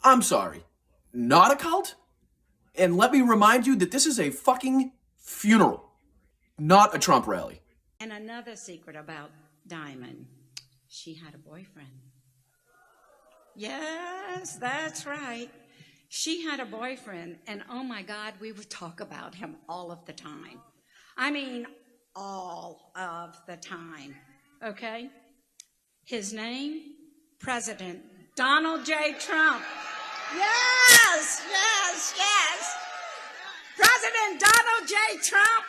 I'm sorry, not a cult? And let me remind you that this is a fucking funeral, not a Trump rally. And another secret about Diamond, she had a boyfriend. Yes, that's right. She had a boyfriend, and oh my God, we would talk about him all of the time. I mean, all of the time, okay? His name, President Donald J. Trump. Yes, yes, yes. President Donald J. Trump.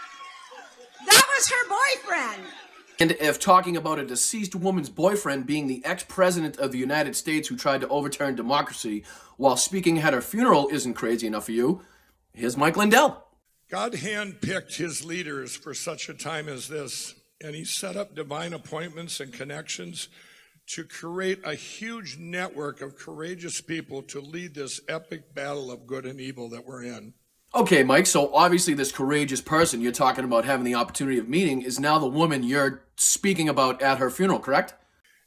That was her boyfriend. And if talking about a deceased woman's boyfriend being the ex-president of the United States who tried to overturn democracy while speaking at her funeral isn't crazy enough for you, here's Mike Lindell. God handpicked his leaders for such a time as this, and he set up divine appointments and connections to create a huge network of courageous people to lead this epic battle of good and evil that we're in. Okay, Mike, so obviously this courageous person you're talking about having the opportunity of meeting is now the woman you're speaking about at her funeral, correct?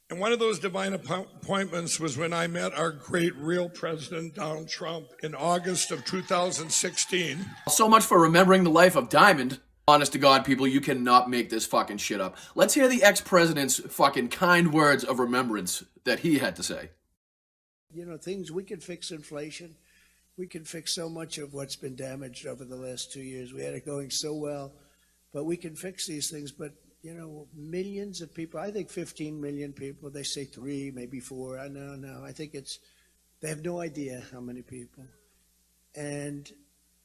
And one of those divine appointments was when I met our great real president, Donald Trump, in August of 2016. So much for remembering the life of Diamond. Honest to God, people, you cannot make this fucking shit up. Let's hear the ex-president's fucking kind words of remembrance that he had to say. You know, we can fix inflation. We can fix so much of what's been damaged over the last 2 years. We had it going so well, but we can fix these things. But, you know, millions of people, I think 15 million people, they say 3, maybe 4. I know. I think they have no idea how many people. And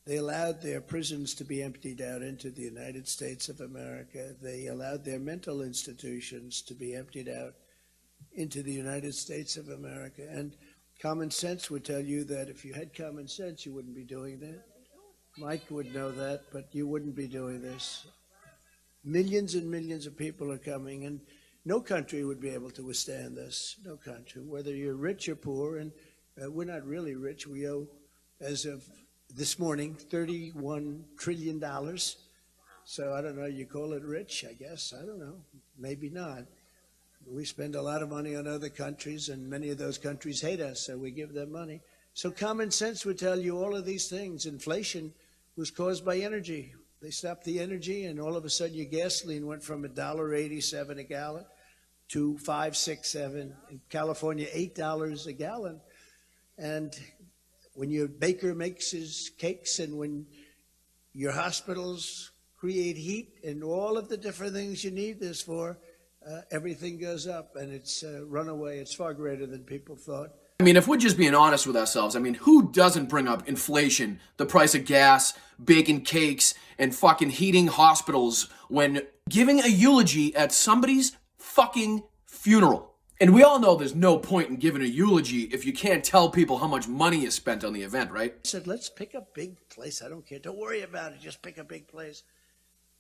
they allowed their prisons to be emptied out into the United States of America. They allowed their mental institutions to be emptied out into the United States of America. And common sense would tell you that if you had common sense, you wouldn't be doing that. Mike would know that, but you wouldn't be doing this. Millions and millions of people are coming, and no country would be able to withstand this. No country, whether you're rich or poor. And we're not really rich. We owe, as of this morning, $31 trillion. So I don't know, you call it rich, I guess. I don't know. Maybe not. We spend a lot of money on other countries, and many of those countries hate us, so we give them money. So common sense would tell you all of these things. Inflation was caused by energy. They stopped the energy, and all of a sudden your gasoline went from $1.87 a gallon to $5, $6, $7. In California, $8 a gallon. And when your baker makes his cakes, and when your hospitals create heat and all of the different things you need this for, everything goes up, and it's runaway. It's far greater than people thought. I mean, if we're just being honest with ourselves, I mean, who doesn't bring up inflation, the price of gas, baking cakes, and fucking heating hospitals when giving a eulogy at somebody's fucking funeral? And we all know there's no point in giving a eulogy if you can't tell people how much money is spent on the event, right? I said, let's pick a big place. I don't care. Don't worry about it. Just pick a big place,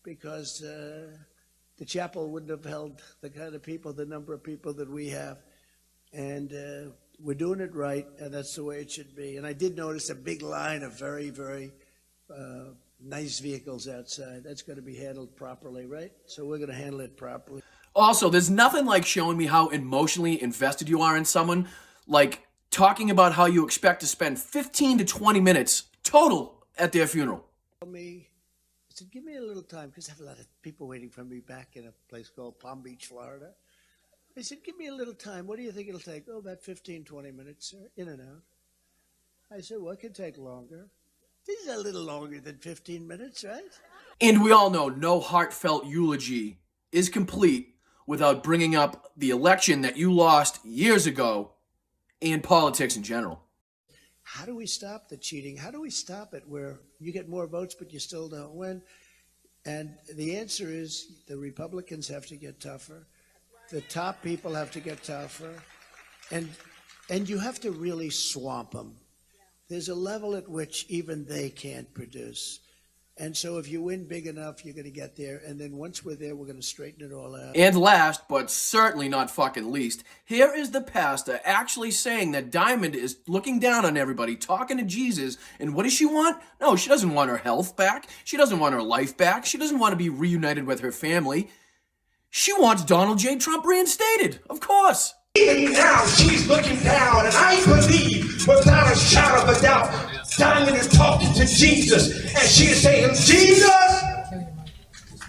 because the chapel wouldn't have held the kind of people, the number of people that we have. And we're doing it right, and that's the way it should be. And I did notice a big line of very, very nice vehicles outside. That's going to be handled properly, right? So we're going to handle it properly. Also, there's nothing like showing me how emotionally invested you are in someone, like talking about how you expect to spend 15 to 20 minutes total at their funeral. I said, give me a little time, because I have a lot of people waiting for me back in a place called Palm Beach, Florida. I said, give me a little time. What do you think it'll take? Oh, about 15, 20 minutes, in and out. I said, well, it could take longer. This is a little longer than 15 minutes, right? And we all know no heartfelt eulogy is complete without bringing up the election that you lost years ago and politics in general. How do we stop the cheating? How do we stop it where you get more votes but you still don't win? And the answer is the Republicans have to get tougher. The top people have to get tougher. And you have to really swamp them. There's a level at which even they can't produce. And so if you win big enough, you're going to get there. And then once we're there, we're going to straighten it all out. And last, but certainly not fucking least, here is the pastor actually saying that Diamond is looking down on everybody, talking to Jesus. And what does she want? No, she doesn't want her health back. She doesn't want her life back. She doesn't want to be reunited with her family. She wants Donald J. Trump reinstated, of course. Even now, she's looking down, and I believe, without a shadow of a doubt, Diamond is talking to Jesus, and she is saying, Jesus,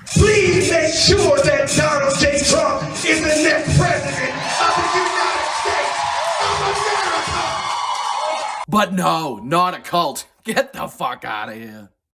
please make sure that Donald J. Trump is the next president of the United States of America. But no, not a cult. Get the fuck out of here.